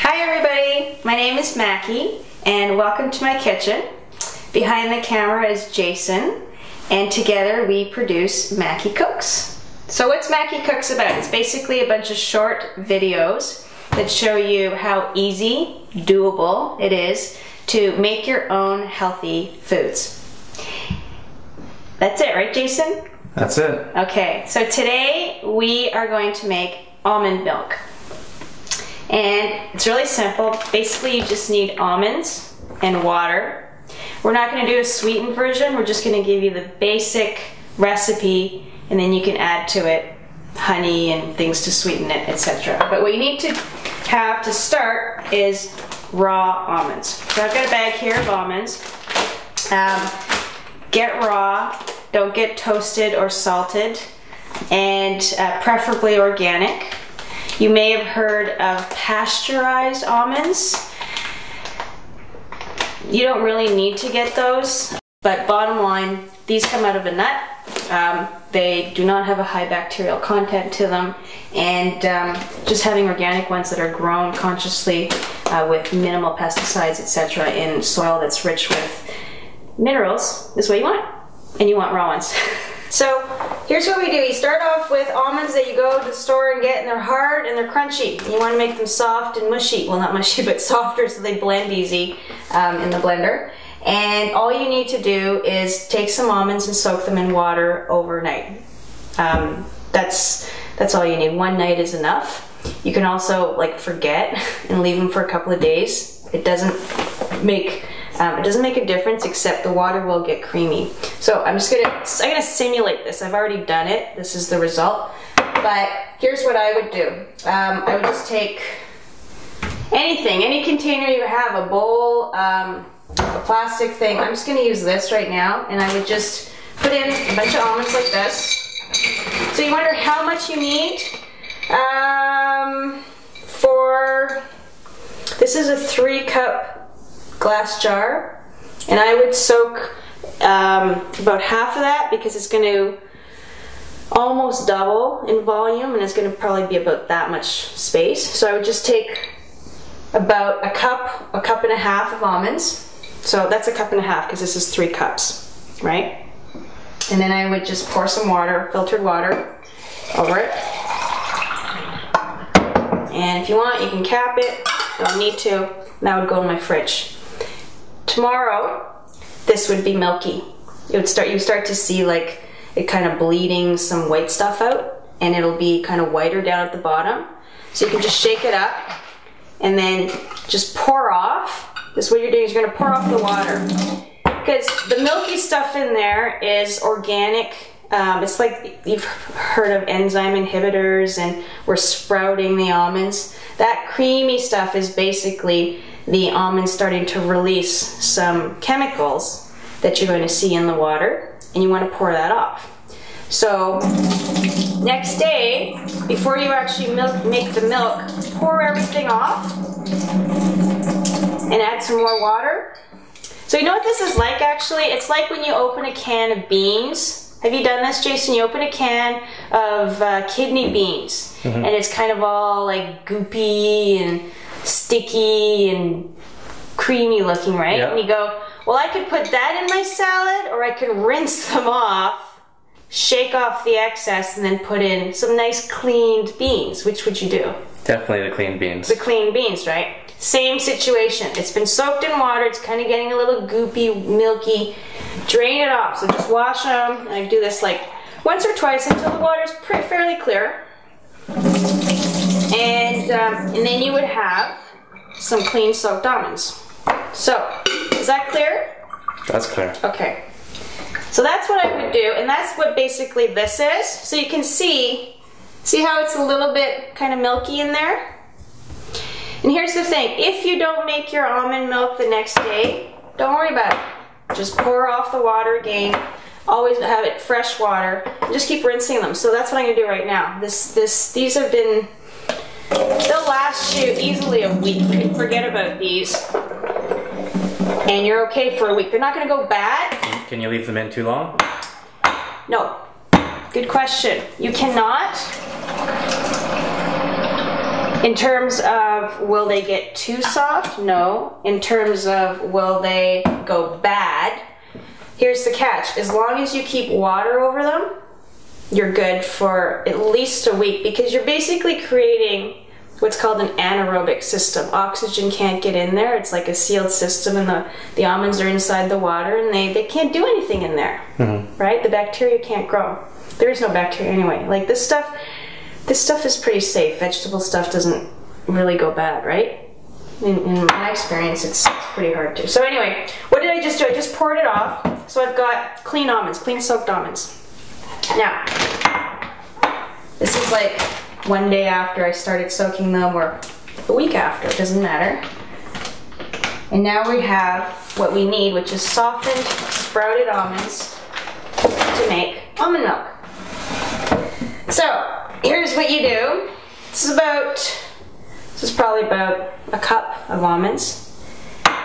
Hi everybody, my name is Maki and welcome to my kitchen. Behind the camera is Jayson and together we produce Maki Cooks. So what's Maki Cooks about? It's basically a bunch of short videos that show you how easy, doable it is to make your own healthy foods. That's it, right Jayson? That's it. Okay, so today we are going to make almond milk. And it's really simple. Basically, you just need almonds and water. We're not going to do a sweetened version. We're just going to give you the basic recipe, and then you can add to it honey and things to sweeten it, etc. But what you need to have to start is raw almonds. So I've got a bag here of almonds. Get raw. Don't get toasted or salted, and preferably organic. You may have heard of pasteurized almonds. You don't really need to get those, but bottom line, these come out of a nut. They do not have a high bacterial content to them, and just having organic ones that are grown consciously with minimal pesticides, etc., in soil that's rich with minerals is what you want, and you want raw ones. So here's what we do. You start off with almonds that you go to the store and get, and they're hard and they're crunchy. You want to make them soft and mushy. Well, not mushy, but softer so they blend easy in the blender. And all you need to do is take some almonds and soak them in water overnight. That's all you need. One night is enough. You can also forget and leave them for a couple of days. It doesn't make a difference, except the water will get creamy. So I'm gonna simulate this. I've already done it. This is the result. But here's what I would do. I would just take anything, any container you have, a bowl, a plastic thing. I'm just gonna use this right now, and I would just put in a bunch of almonds like this. So you wonder how much you need? This is a 3-cup glass jar, and I would soak about half of that because it's going to almost double in volume, and it's going to probably be about that much space. So I would just take about a cup and a half of almonds. So that's a cup and a half because this is 3 cups, right? And then I would just pour some water, filtered water, over it. And if you want, you can cap it. Don't need to. And that would go in my fridge. Tomorrow, this would be milky. You start to see it kind of bleeding some white stuff out, and it'll be kind of whiter down at the bottom. So you can just shake it up and then just pour off. This is what you're doing, is you're gonna pour off the water. Because the milky stuff in there is organic. It's like you've heard of enzyme inhibitors, and we're sprouting the almonds. That creamy stuff is basically the almonds starting to release some chemicals that you're going to see in the water, and you want to pour that off. So next day, before you actually make the milk, pour everything off and add some more water. So you know what this is like actually? It's like when you open a can of beans. Have you done this, Jayson? You open a can of kidney beans, and it's kind of all goopy and sticky and creamy looking, right? Yeah. And you go, well, I could put that in my salad, or I could rinse them off, shake off the excess, and then put in some nice cleaned beans. Which would you do? Definitely the clean beans. The clean beans, right? Same situation. It's been soaked in water. It's kind of getting a little goopy, milky. Drain it off. So just wash them. I do this once or twice until the water's fairly clear. And then you would have some clean soaked almonds. So, is that clear? That's clear. Okay. So that's what I would do, and that's what basically this is. So you can see how it's a little bit kind of milky in there? And here's the thing, if you don't make your almond milk the next day, don't worry about it. Just pour off the water again. Always have it fresh water. And just keep rinsing them. So that's what I'm gonna do right now. These have been, they'll last you easily a week. You can forget about these. And you're okay for a week. They're not gonna go bad. Can you leave them in too long? No. Good question. You cannot. In terms of will they get too soft? No. In terms of will they go bad? Here's the catch. As long as you keep water over them, you're good for at least a week, because you're basically creating what's called an anaerobic system. Oxygen can't get in there. It's like a sealed system, and the almonds are inside the water, and they can't do anything in there, right? The bacteria can't grow. There is no bacteria anyway. Like this stuff is pretty safe. Vegetable stuff doesn't really go bad, right? In my experience, it's pretty hard to. So anyway, what did I just do? I just poured it off. So I've got clean almonds, clean soaked almonds. Now, this is like one day after I started soaking them, or a week after, it doesn't matter. And now we have what we need, which is softened, sprouted almonds to make almond milk. So, here's what you do. This is probably about a cup of almonds.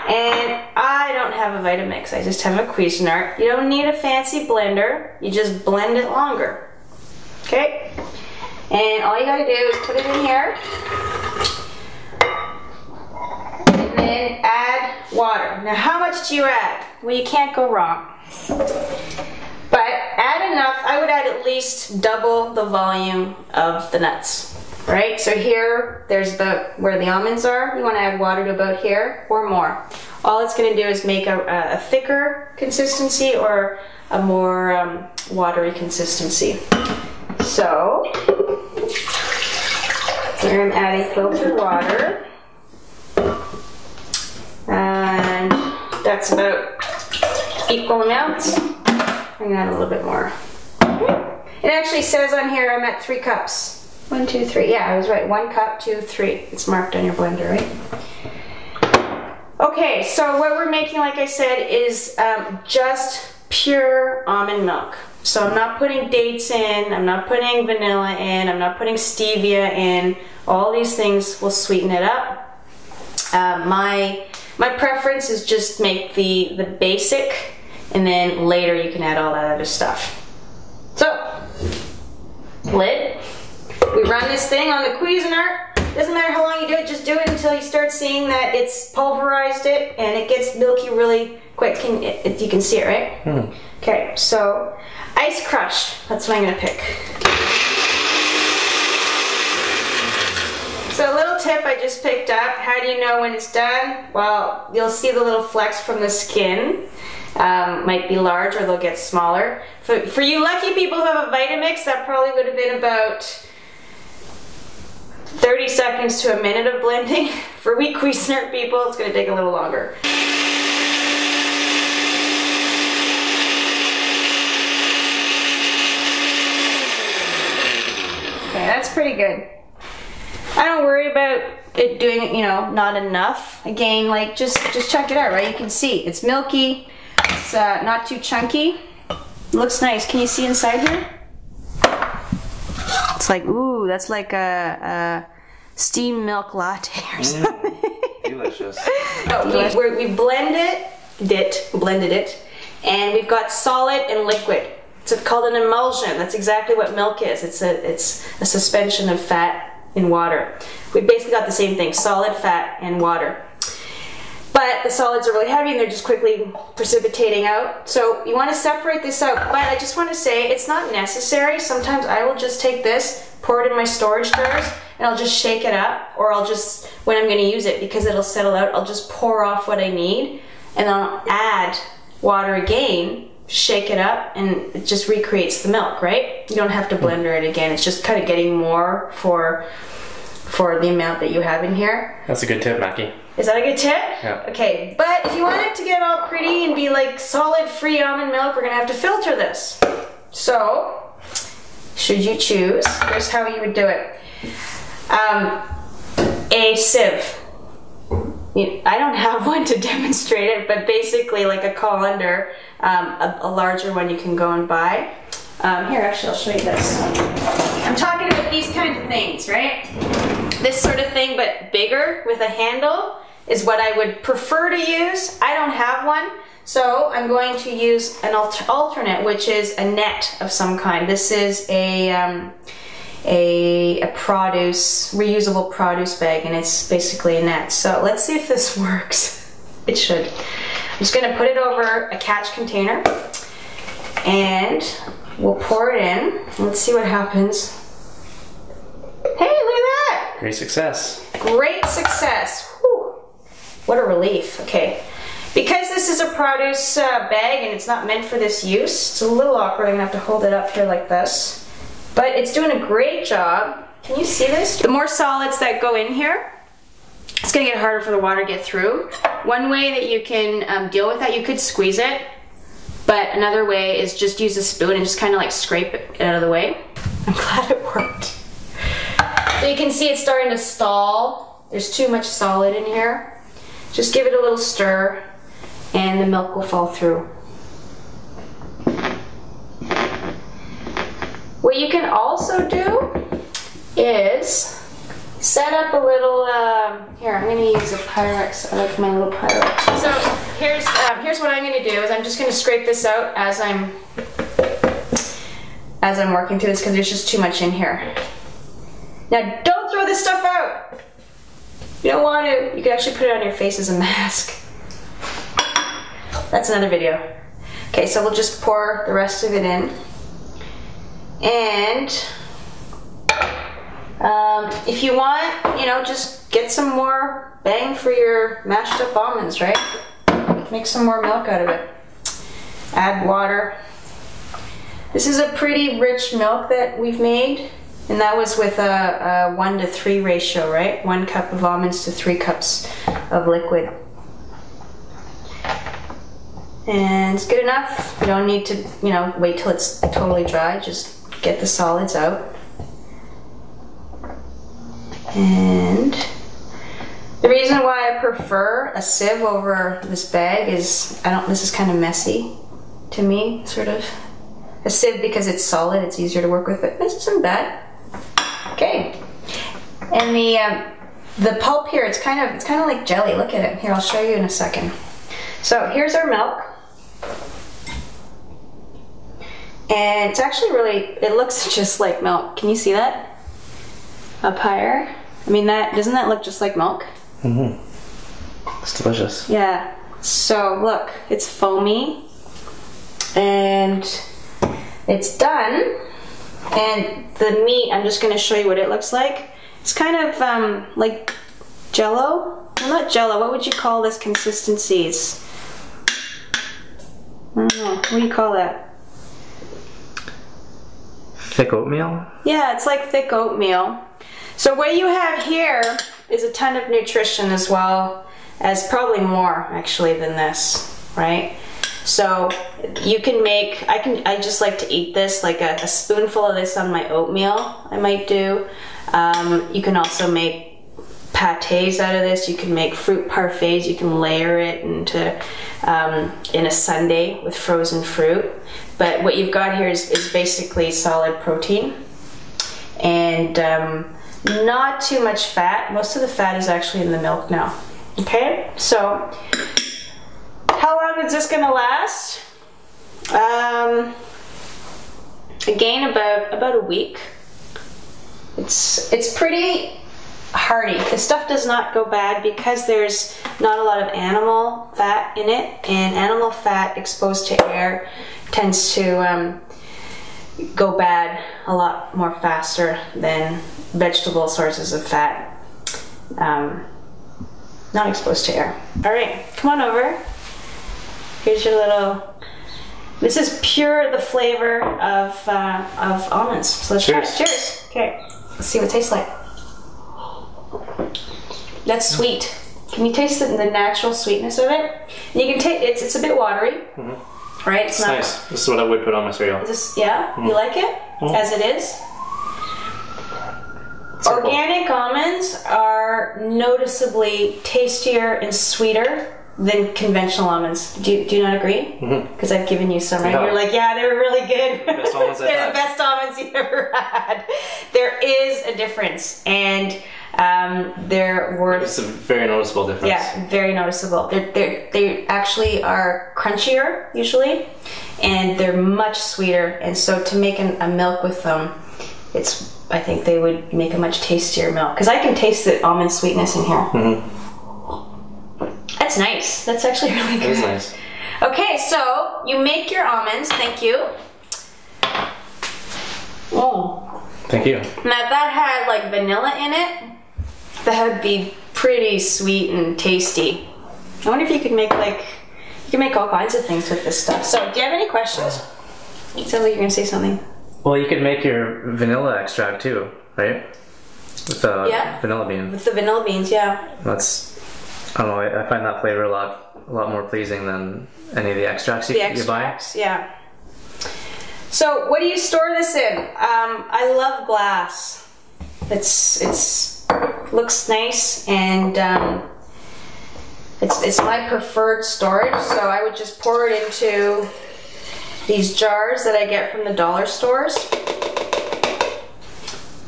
And I don't have a Vitamix, I just have a Cuisinart. You don't need a fancy blender, you just blend it longer. Okay? And all you gotta do is put it in here. And then add water. Now how much do you add? Well, you can't go wrong. But add enough, I would add at least double the volume of the nuts. Right, so here, there's about where the almonds are. You want to add water to about here or more. All it's going to do is make a thicker consistency or a more watery consistency. So, here I'm adding filtered water. And that's about equal amounts. I'm going to add a little bit more. It actually says on here I'm at 3 cups. 1, 2, 3. Yeah, I was right. 1 cup, 2, 3. It's marked on your blender, right? Okay, so what we're making, like I said, is just pure almond milk. So I'm not putting dates in, I'm not putting vanilla in, I'm not putting stevia in. All these things will sweeten it up. My preference is just make the basic, and then later you can add all that other stuff. So, lid. We run this thing on the Cuisinart. Doesn't matter how long you do it, just do it until you start seeing that it's pulverized it and it gets milky really quick. You can see it, right? Okay, so ice crush. That's what I'm gonna pick. So a little tip I just picked up. How do you know when it's done? Well, you'll see the little flecks from the skin. Might be large or they'll get smaller. For you lucky people who have a Vitamix, that probably would have been about 30 seconds to a minute of blending. For we Cuisinart people, it's going to take a little longer. Okay, that's pretty good. I don't worry about it doing, you know, not enough. Again, like just check it out, right? You can see it's milky. It's not too chunky. It looks nice. Can you see inside here? It's like, ooh, that's like a steamed milk latte or something. Delicious. So we blended it, and we've got solid and liquid. It's called an emulsion. That's exactly what milk is. It's a suspension of fat in water. We basically got the same thing, solid, fat, and water. But the solids are really heavy and they're just quickly precipitating out. So you want to separate this out. But I just want to say it's not necessary. Sometimes I will just take this, pour it in my storage jars, and I'll just shake it up. Or I'll just, when I'm going to use it, because it'll settle out, I'll just pour off what I need. And then I'll add water again, shake it up, and it just recreates the milk, right? You don't have to blender it again. It's just kind of getting more for the amount that you have in here. That's a good tip, Maki. Is that a good tip? Yeah. Okay, but if you want it to get all pretty and be like solid free almond milk, we're gonna have to filter this. So, should you choose, here's how you would do it. A sieve. I don't have one to demonstrate it, but basically like a colander, a larger one you can go and buy. Here, actually, I'll show you this. I'm talking about these kinds of things, right? This sort of thing, but bigger with a handle is what I would prefer to use. I don't have one, so I'm going to use an alternate, which is a net of some kind. This is a a reusable produce bag, and it's basically a net. So let's see if this works. It should. I'm just gonna put it over a catch container and we'll pour it in. Let's see what happens. Hey, look at that! Great success. Great success. Whew. What a relief. Okay. Because this is a produce bag and it's not meant for this use, it's a little awkward. I'm gonna have to hold it up here like this. But it's doing a great job. Can you see this? The more solids that go in here, it's gonna get harder for the water to get through. One way that you can deal with that, you could squeeze it, but another way is just use a spoon and just kind of like scrape it out of the way. I'm glad it worked. So you can see it's starting to stall. There's too much solid in here. Just give it a little stir and the milk will fall through. What you can also do is set up a little, here, I'm gonna use a Pyrex. I like my little Pyrex. So here's what I'm gonna do is I'm just gonna scrape this out as I'm working through this because there's just too much in here. Now don't throw this stuff out. You don't want to. You can actually put it on your face as a mask. That's another video. Okay, so we'll just pour the rest of it in. And if you want, you know, just get some more bang for your mashed up almonds, right? Make some more milk out of it. Add water. This is a pretty rich milk that we've made, and that was with a 1 to 3 ratio, right? 1 cup of almonds to 3 cups of liquid. And it's good enough. You don't need to, you know, wait till it's totally dry. Just get the solids out. And the reason why I prefer a sieve over this bag is this is kind of messy to me, sort of. A sieve, because it's solid, it's easier to work with, but this isn't bad. Okay. And the pulp here, it's kind of like jelly. Look at it. Here, I'll show you in a second. So here's our milk. And it's actually it looks just like milk. Can you see that? Up higher. I mean, doesn't that look just like milk? Mm-hmm. It's delicious. Yeah. So look, it's foamy and it's done. And the meat, I'm just gonna show you what it looks like. It's kind of like Jello. Well, not Jello, what would you call this consistency? It's, I don't know, what do you call that? Thick oatmeal? Yeah, it's like thick oatmeal. So what you have here is a ton of nutrition as well as probably more actually than this, right? So you can make, I just like to eat this, like a spoonful of this on my oatmeal I might do. You can also make pâtés out of this. You can make fruit parfaits. You can layer it into in a sundae with frozen fruit. But what you've got here is basically solid protein and not too much fat. Most of the fat is actually in the milk now. Okay, so how long is this gonna last? Again, about a week. It's pretty hearty. The stuff does not go bad because there's not a lot of animal fat in it, and animal fat exposed to air tends to go bad a lot more faster than vegetable sources of fat not exposed to air. All right, come on over. Here's your little, this is pure the flavor of almonds. So let's try it. Cheers. Okay, let's see what it tastes like. That's sweet. Can you taste the natural sweetness of it? And you can taste, it's a bit watery, right? It's nice. This is what I would put on my cereal. Is this, yeah? You like it? As it is? Simple. Organic almonds are noticeably tastier and sweeter than conventional almonds. Do you not agree? Because I've given you some, and you're like, yeah, they were really good. Best almonds I've They're had. the best almonds you've ever had. There is a difference, and they're worth. It's a very noticeable difference. Yeah, very noticeable. They actually are crunchier usually, and they're much sweeter. And so to make a milk with them, it's I think they would make a much tastier milk. Because I can taste the almond sweetness in here. That's nice. That's actually really good. It is nice. Okay, so you make your almonds. Thank you. Oh. Thank you. Now if that had like vanilla in it, that would be pretty sweet and tasty. I wonder if you could make like, you can make all kinds of things with this stuff. So do you have any questions? It sounds like you're gonna say something. Well, you could make your vanilla extract too, right? With the vanilla bean. With the vanilla beans, yeah. That's, I don't know, I find that flavor a lot more pleasing than any of the extracts you buy. Yeah. So what do you store this in? I love glass. It's looks nice, and it's my preferred storage. So I would just pour it into these jars that I get from the dollar stores,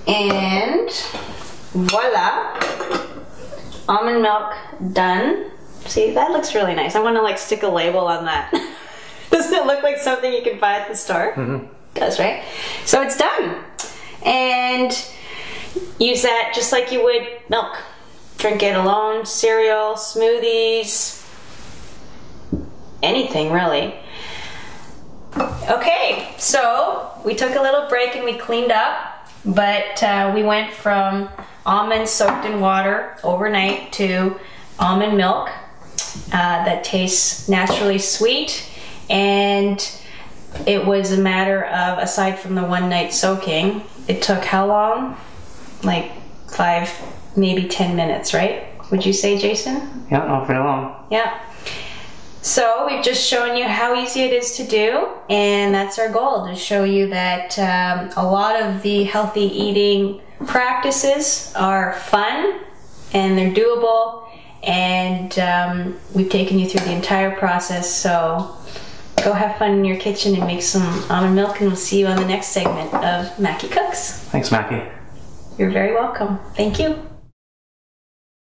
and voila, almond milk done. See, that looks really nice. I want to like stick a label on that. Doesn't it look like something you can buy at the store? It does, right? So it's done. And use that just like you would milk. Drink it alone, cereal, smoothies, anything really. Okay, so we took a little break and we cleaned up, but we went from almonds soaked in water overnight to almond milk that tastes naturally sweet. And it was a matter of, aside from the one night soaking, it took how long? Like 5, maybe 10 minutes, right? Would you say, Jayson? Yeah, not very long. Yeah. So we've just shown you how easy it is to do, and that's our goal, to show you that a lot of the healthy eating practices are fun and they're doable, and we've taken you through the entire process. So go have fun in your kitchen and make some almond milk, and we'll see you on the next segment of Maki Cooks. Thanks, Maki. You're very welcome. Thank you.